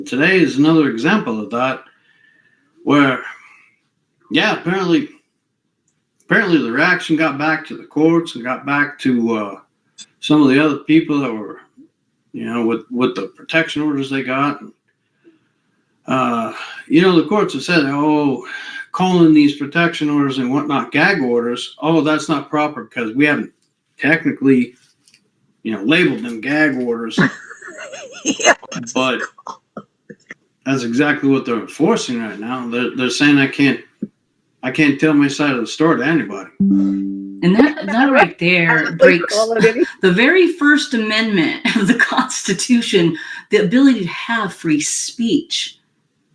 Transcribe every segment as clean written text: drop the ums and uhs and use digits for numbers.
Today is another example of that, where, yeah, apparently the reaction got back to the courts and got back to some of the other people that were, with the protection orders they got. The courts have said, calling these protection orders and whatnot gag orders, that's not proper because we haven't technically, labeled them gag orders. Yeah, but that's exactly what they're enforcing right now. They're saying I can't tell my side of the story to anybody. And that right there breaks the very First Amendment of the Constitution, the ability to have free speech.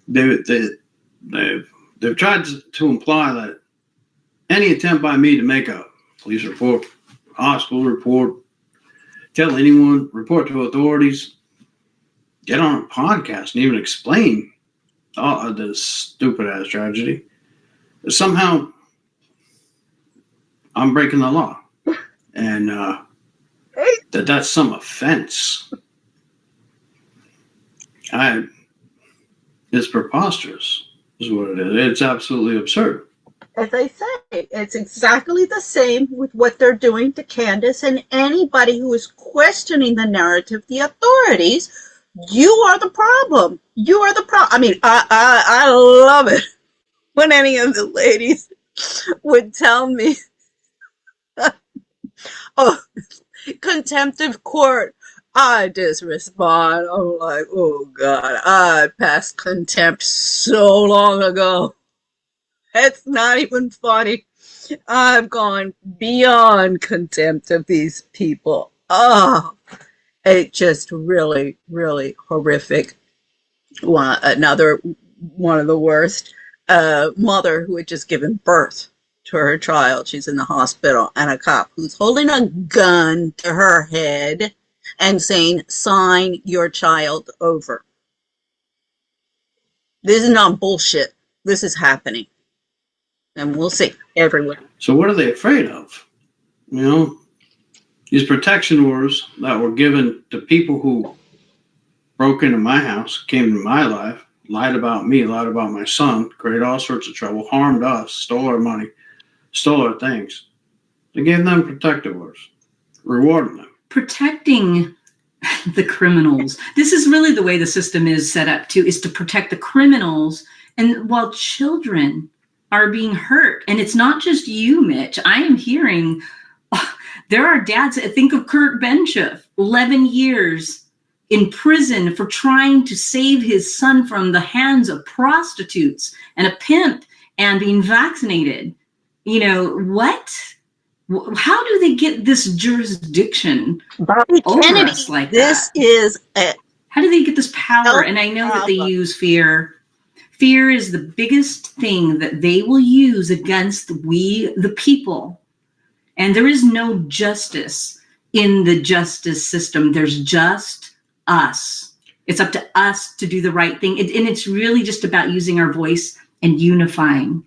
They've tried to imply that any attempt by me to make a police report, hospital report, tell anyone, report to authorities, get on a podcast and even explain this stupid ass tragedy, somehow I'm breaking the law, and that's some offense. It's preposterous, is what it is. It's absolutely absurd. As I say, it's exactly the same with what they're doing to Candace and anybody who is questioning the narrative, the authorities. You are the problem. You are the problem. I mean, I love it when any of the ladies would tell me, contempt of court. I just respond. I'm like, oh God, I passed contempt so long ago. It's not even funny. I've gone beyond contempt of these people. It's just really, really horrific. Another one of the worst. Mother who had just given birth to her child. She's in the hospital, and a cop who's holding a gun to her head and saying, sign your child over. This is not bullshit. This is happening. And we'll see everywhere. So what are they afraid of? These protection orders that were given to people who broke into my house, came into my life, lied about me, lied about my son, created all sorts of trouble, harmed us, stole our money, stole our things. They gave them protective orders, rewarding them. Protecting the criminals. This is really the way the system is set up too, is to protect the criminals, and while children are being hurt. And it's not just you, Mitch. I am hearing there are dads. Think of Kurt Benshoff, 11 years in prison for trying to save his son from the hands of prostitutes and a pimp and being vaccinated. What? How do they get this jurisdiction over Kennedy, us like this that? Is how do they get this power? And I know that they use fear. Fear is the biggest thing that they will use against we, the people. And there is no justice in the justice system. There's just us. It's up to us to do the right thing. And it's really just about using our voice and unifying.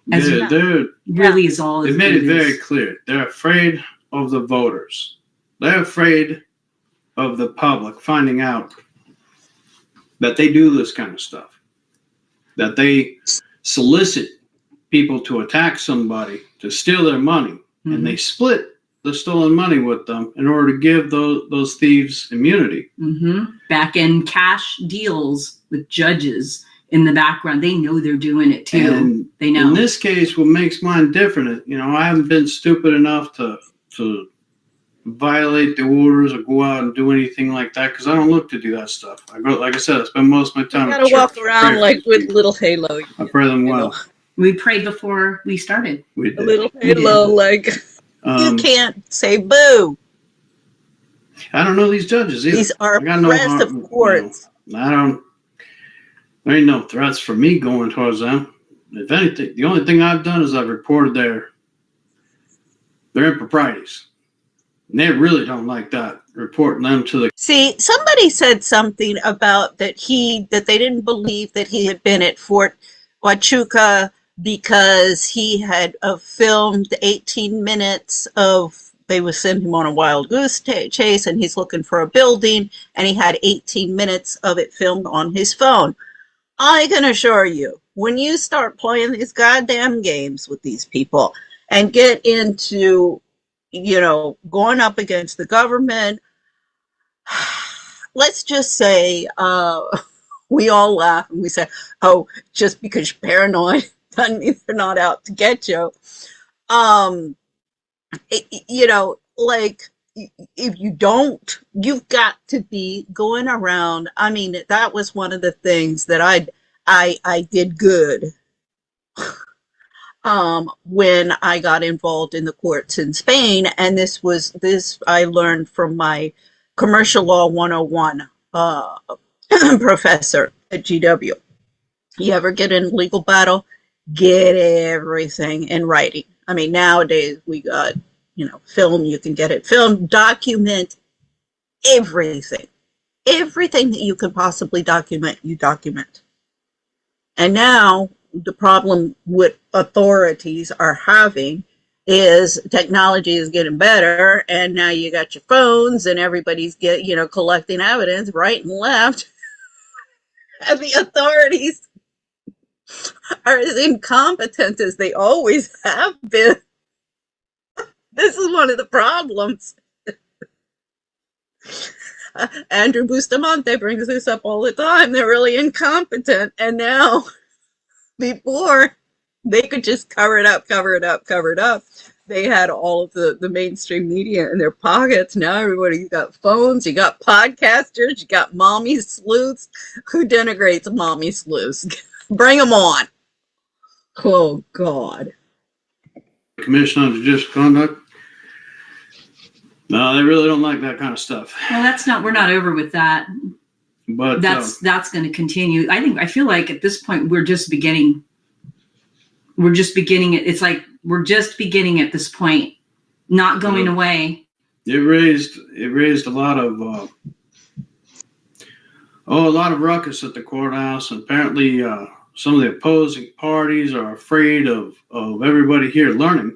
Really is all. They made it very clear. They're afraid of the voters. They're afraid of the public finding out that they do this kind of stuff, that they solicit people to attack somebody, to steal their money, and they split the stolen money with them in order to give those thieves immunity. Back end cash deals with judges in the background. They know they're doing it too. And they know. In this case, what makes mine different is, I haven't been stupid enough to violate the orders or go out and do anything like that, because I don't look to do that stuff. Like I said, I spend most of my time at church. You gotta walk around like with little halo. I pray them well. We prayed before we started. We did. A little halo, like you can't say boo. I don't know these judges either. These are oppressive courts. There ain't no threats for me going towards them. If anything, the only thing I've done is I've reported their improprieties. And they really don't like that, reporting them to the... See, somebody said something about that they didn't believe that he had been at Fort Huachuca because he had filmed 18 minutes of they would send him on a wild goose chase, and he's looking for a building, and he had 18 minutes of it filmed on his phone. I can assure you, when you start playing these goddamn games with these people and get into, going up against the government, let's just say we all laugh and we say, oh, just because you're paranoid doesn't mean they're not out to get you. Like, if you don't, you've got to be going around. I mean, that was one of the things that I did good when I got involved in the courts in Spain. And this I learned from my commercial law 101 professor at GW. You ever get in a legal battle, get everything in writing. I mean, nowadays we got, film, you can get it filmed, document everything. Everything that you could possibly document, you document. And now the problem with authorities are having is technology is getting better, and now you got your phones and everybody's collecting evidence right and left. And the authorities are as incompetent as they always have been. This is one of the problems. Andrew Bustamante brings this up all the time. They're really incompetent. And now, before, they could just cover it up. They had all of the mainstream media in their pockets. Now everybody's got phones. You got podcasters. You got mommy sleuths. Who denigrates mommy sleuths? Bring them on. Oh, God. Commission on Judicial Conduct. No, they really don't like that kind of stuff. Well, we're not over with that. But that's going to continue. I feel like at this point we're just beginning. We're just beginning it. It's like we're just beginning at this point, not going away. It raised a lot of ruckus at the courthouse, and apparently some of the opposing parties are afraid of everybody here learning.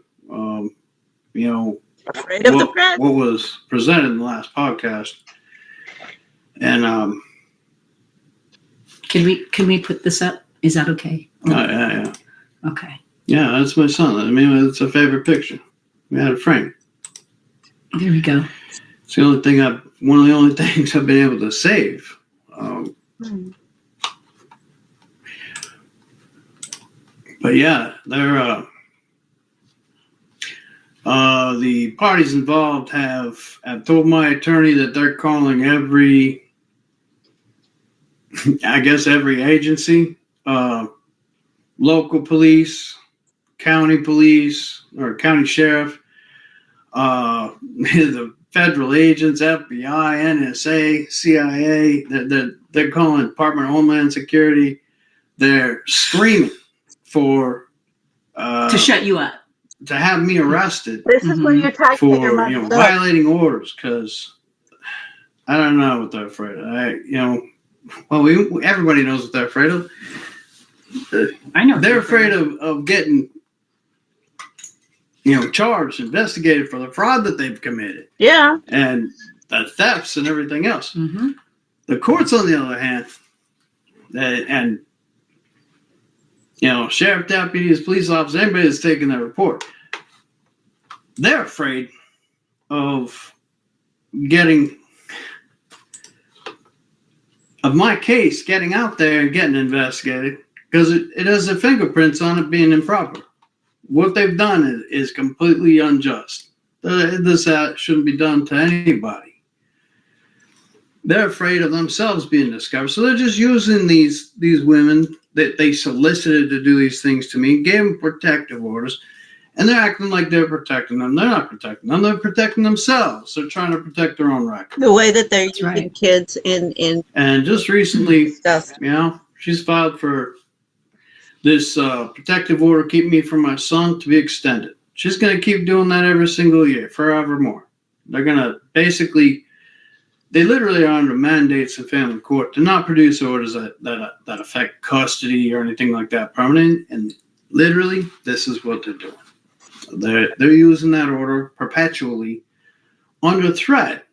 Afraid of the press. What was presented in the last podcast, and can we put this up? Is that okay? Yeah. Okay. Yeah, that's my son. I mean, it's a favorite picture. We had a frame. There we go. It's the only thing one of the only things I've been able to save. But yeah, they're the parties involved have told my attorney that they're calling every agency, local police, county police, or county sheriff, the federal agents, FBI, NSA, CIA. They're calling Department of Homeland Security. They're screaming for to shut you up, to have me arrested. This is where you're talking for violating orders, because I don't know what they're afraid of. Everybody knows what they're afraid of. I know they're afraid of getting charged, investigated for the fraud that they've committed. Yeah. And the thefts and everything else. Mm-hmm. The courts, on the other hand, and sheriff deputies, police officers, anybody that's taking that report, they're afraid of my case getting out there and getting investigated, because it has the fingerprints on it being improper. What they've done is completely unjust. This shouldn't be done to anybody. They're afraid of themselves being discovered, so they're just using these women that they solicited to do these things to me, gave them protective orders, and they're acting like they're protecting them. They're not protecting them. They're protecting themselves. They're trying to protect their own record. The way that they're using kids in And just recently, stuff. She's filed for this protective order, keep me from my son, to be extended. She's going to keep doing that every single year, forevermore. They're going to they literally are under mandates in family court to not produce orders that affect custody or anything like that permanent. And literally, this is what they're doing. They're using that order perpetually under threat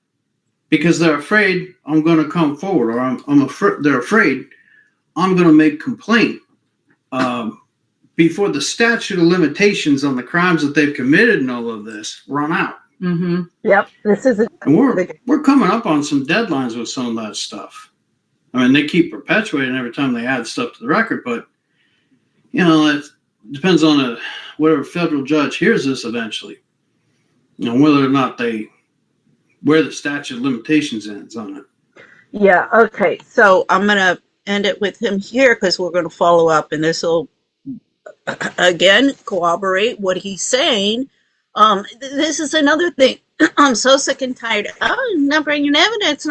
because they're afraid I'm going to come forward, or they're afraid I'm going to make complaint before the statute of limitations on the crimes that they've committed and all of this run out. Mm-hmm. Yep, this is And we're coming up on some deadlines with some of that stuff. I mean, they keep perpetuating every time they add stuff to the record, but it depends on whatever federal judge hears this eventually. Whether or not where the statute of limitations ends on it. Yeah, okay. So I'm going to end it with him here because we're going to follow up, and this will, again, corroborate what he's saying. This is another thing. I'm so sick and tired. Oh, not bringing evidence.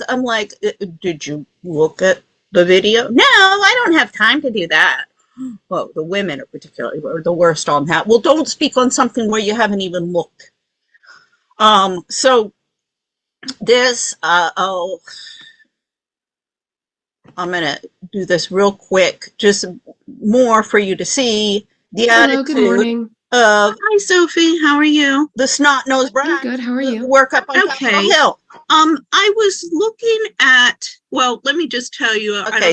I'm like, did you look at the video? No, I don't have time to do that. Well, the women are particularly the worst on that. Well, don't speak on something where you haven't even looked. So this, I'm going to do this real quick, just more for you to see the Hello, attitude. good morning. Hi, Sophie. How are you? The snot-nosed brat. I'm good. How are you? Work up on Okay. Capitol Hill. I was looking at, well, let me just tell you. I Okay, don't